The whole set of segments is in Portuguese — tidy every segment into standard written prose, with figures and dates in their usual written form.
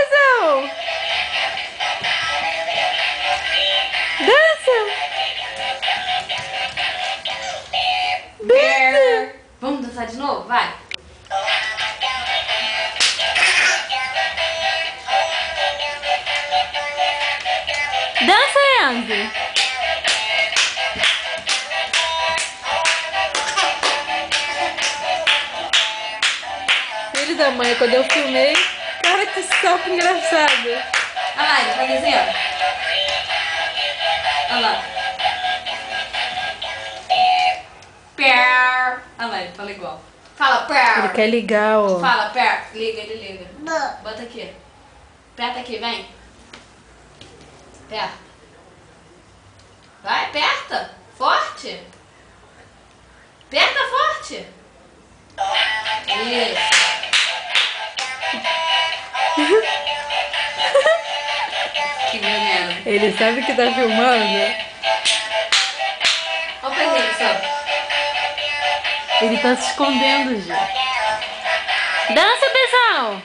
Bezão! Dança! Bear. Vamos dançar de novo? Vai. Dança, Enzo! Filho da mãe, quando eu filmei, cara, que sapo engraçado. Olha lá, ele faz assim, ó. Olha lá. Bear. Olha lá, ele fala igual. Fala, bear. Ele quer ligar, ó. Fala, bear. Liga, ele liga. Bota aqui. Aperta aqui, vem. Aperta. Vai, aperta. Forte. Aperta forte. Isso. Que veneno. Ele sabe que tá filmando? Olha pra ele, só. Ele tá se escondendo, gente. Dança, Bezão!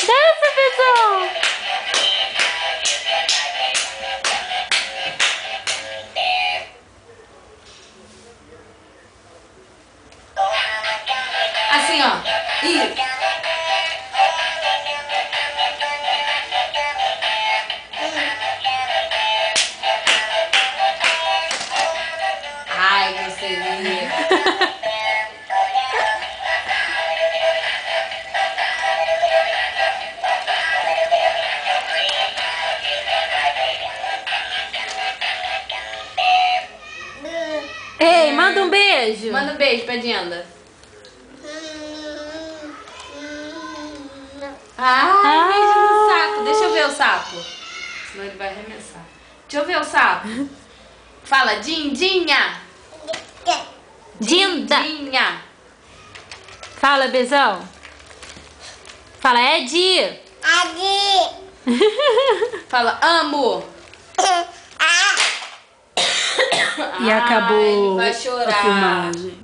Dança, Bezão! Assim, ó. Isso. Ai, que seria. Ei, manda um beijo! Manda um beijo pra Dinda. Ai, beijo no sapo. Deixa eu ver o sapo. Senão ele vai arremessar. Deixa eu ver o sapo. Fala, Dindinha. Dinda! Dinha. Fala, Bezão! Fala, Edi! Fala, amo. E acabou Ai, ele vai a chorar. filmagem.